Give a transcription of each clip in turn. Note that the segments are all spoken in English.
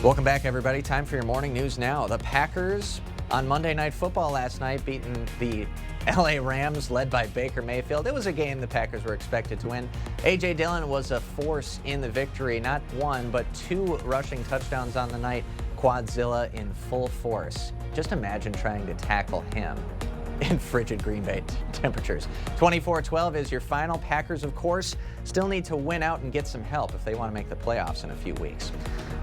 Welcome back, everybody. Time for your morning news now. The Packers on Monday Night Football last night beating the LA Rams led by Baker Mayfield. It was a game the Packers were expected to win. A.J. Dillon was a force in the victory. Not one, but two rushing touchdowns on the night. Quadzilla in full force. Just imagine trying to tackle him in frigid Green Bay temperatures. 24-12 is your final. Packers, of course, still need to win out and get some help if they want to make the playoffs in a few weeks.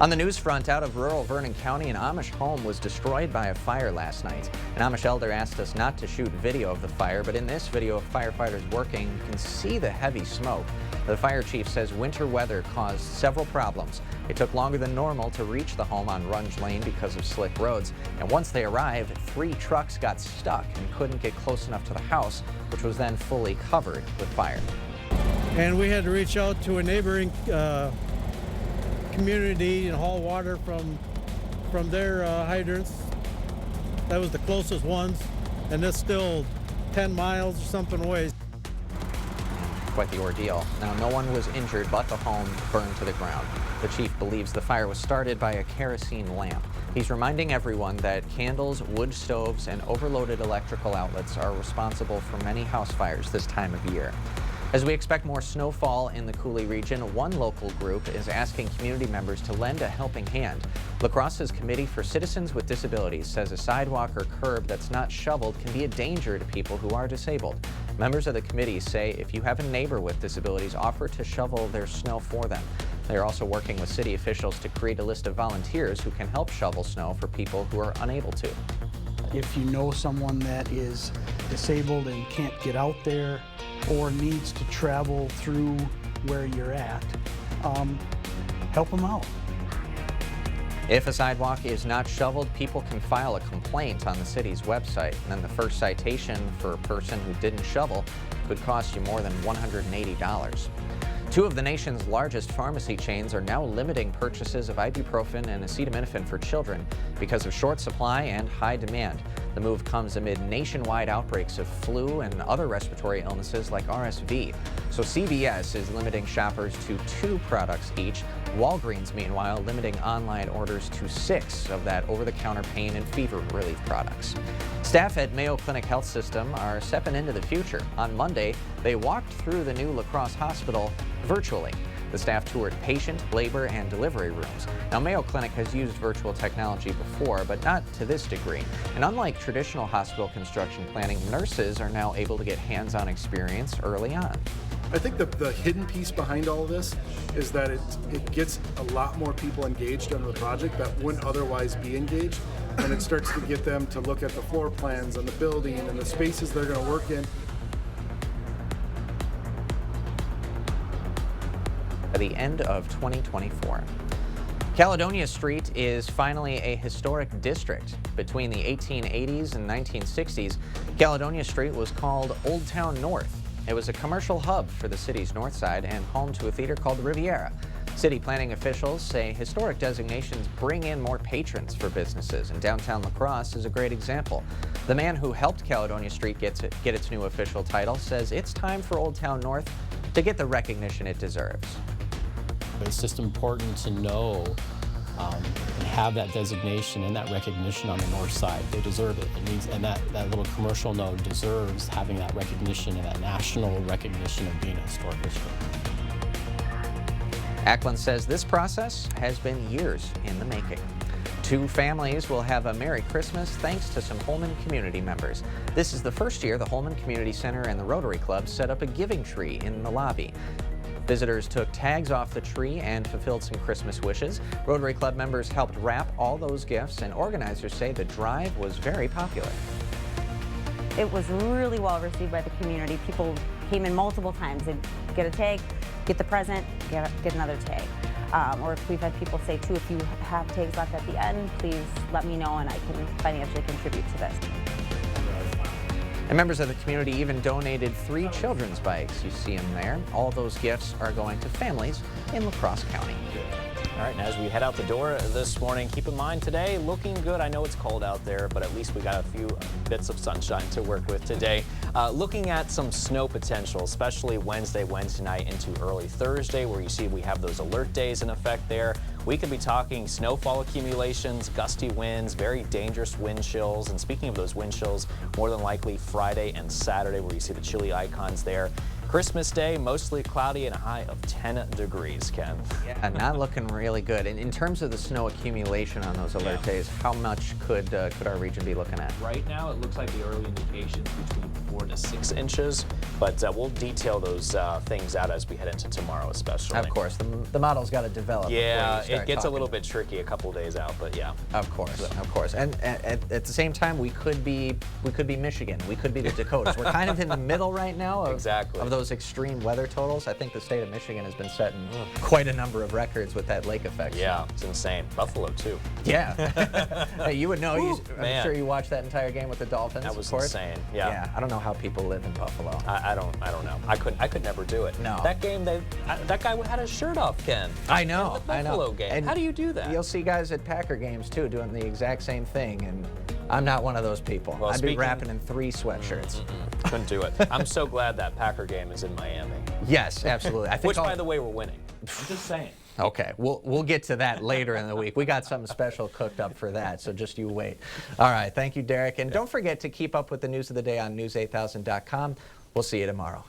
On the news front, out of rural Vernon County, an Amish home was destroyed by a fire last night. An Amish elder asked us not to shoot video of the fire, but in this video of firefighters working, you can see the heavy smoke. The fire chief says winter weather caused several problems. It took longer than normal to reach the home on Runge Lane because of slick roads. And once they arrived, 3 trucks got stuck and couldn't get close enough to the house, which was then fully covered with fire. And we had to reach out to a neighboring community and haul water from their hydrants. That was the closest ones, and that's still 10 miles or something away. Quite the ordeal. Now, no one was injured, but the home burned to the ground. The chief believes the fire was started by a kerosene lamp. He's reminding everyone that candles, wood stoves, and overloaded electrical outlets are responsible for many house fires this time of year. As we expect more snowfall in the Coulee region, one local group is asking community members to lend a helping hand. La Crosse's Committee for Citizens with Disabilities says a sidewalk or curb that's not shoveled can be a danger to people who are disabled. Members of the committee say if you have a neighbor with disabilities, offer to shovel their snow for them. They are also working with city officials to create a list of volunteers who can help shovel snow for people who are unable to. If you know someone that is disabled and can't get out there or needs to travel through where you're at, help them out. If a sidewalk is not shoveled, people can file a complaint on the city's website. And then the first citation for a person who didn't shovel could cost you more than $180. 2 of the nation's largest pharmacy chains are now limiting purchases of ibuprofen and acetaminophen for children because of short supply and high demand. The move comes amid nationwide outbreaks of flu and other respiratory illnesses like RSV. So CVS is limiting shoppers to 2 products each. Walgreens, meanwhile, limiting online orders to 6 of that over-the-counter pain and fever relief products. Staff at Mayo Clinic Health System are stepping into the future. On Monday, they walked through the new La Crosse Hospital virtually. The staff toured patient, labor, and delivery rooms. Now, Mayo Clinic has used virtual technology before, but not to this degree. And unlike traditional hospital construction planning, nurses are now able to get hands-on experience early on. I think the hidden piece behind all of this is that it gets a lot more people engaged on the project that wouldn't otherwise be engaged, and it starts to get them to look at the floor plans and the building and the spaces they're going to work in. At the end of 2024. Caledonia Street is finally a historic district. Between the 1880s and 1960s, Caledonia Street was called Old Town North. It was a commercial hub for the city's north side and home to a theater called the Riviera. City planning officials say historic designations bring in more patrons for businesses, and downtown La Crosse is a great example. The man who helped Caledonia Street get its new official title says it's time for Old Town North to get the recognition it deserves. It's just important to know and have that designation and that recognition on the north side. They deserve it. It means, and that little commercial node deserves having that recognition and that national recognition of being a historic district. Ackland says this process has been years in the making. 2 families will have a Merry Christmas thanks to some Holmen community members. This is the first year the Holmen Community Center and the Rotary Club set up a giving tree in the lobby. Visitors took tags off the tree and fulfilled some Christmas wishes. Rotary Club members helped wrap all those gifts, and organizers say the drive was very popular. It was really well received by the community. People came in multiple times. They'd get a tag, get the present, get another tag. Or if we've had people say too, if you have tags left at the end, please let me know and I can financially contribute to this. And members of the community even donated 3 children's bikes. You see them there. All those gifts are going to families in La Crosse County. All right, and as we head out the door this morning, keep in mind today looking good. I know it's cold out there, but at least we got a few bits of sunshine to work with today. Looking at some snow potential, especially Wednesday night into early Thursday, where you see we have those alert days in effect there. We could be talking snowfall accumulations, gusty winds, very dangerous wind chills. And speaking of those wind chills, more than likely Friday and Saturday, where you see the chilly icons there. Christmas Day, mostly cloudy and a high of 10 degrees, Ken. Yeah, not looking really good. And in terms of the snow accumulation on those alert days, how much could our region be looking at? Right now, it looks like the early indications between 4 to 6 inches, but we'll detail those things out as we head into tomorrow, especially. Of course, the model's got to develop. Yeah, before you it gets start a little bit tricky a couple days out, but yeah. Of course, of course. And at the same time, we could be Michigan. We could be the Dakotas. We're kind of in the middle right now of, Exactly. of those extreme weather totals. I think the state of Michigan has been setting quite a number of records with that lake effect. Yeah, it's insane. Buffalo, too. Yeah. Hey, you would know. I'm man. sure you watched that entire game with the Dolphins. That was of course. insane. Yeah. Yeah. I don't know how people live in Buffalo. I don't know. I could never do it. No. That game, that guy had his shirt off, Ken. I know. The I know. Buffalo game. And how do you do that? You'll see guys at Packer games too doing the exact same thing, and I'm not one of those people. Well, I'd be wrapping in 3 sweatshirts. Couldn't do it. I'm so glad that Packer game is in Miami. Yes, absolutely. I think Which, by the way, we're winning. I'm just saying. Okay, we'll get to that later in the week. We got something special cooked up for that, so just you wait. All right, thank you, Derek. And don't forget to keep up with the news of the day on news8000.com. We'll see you tomorrow.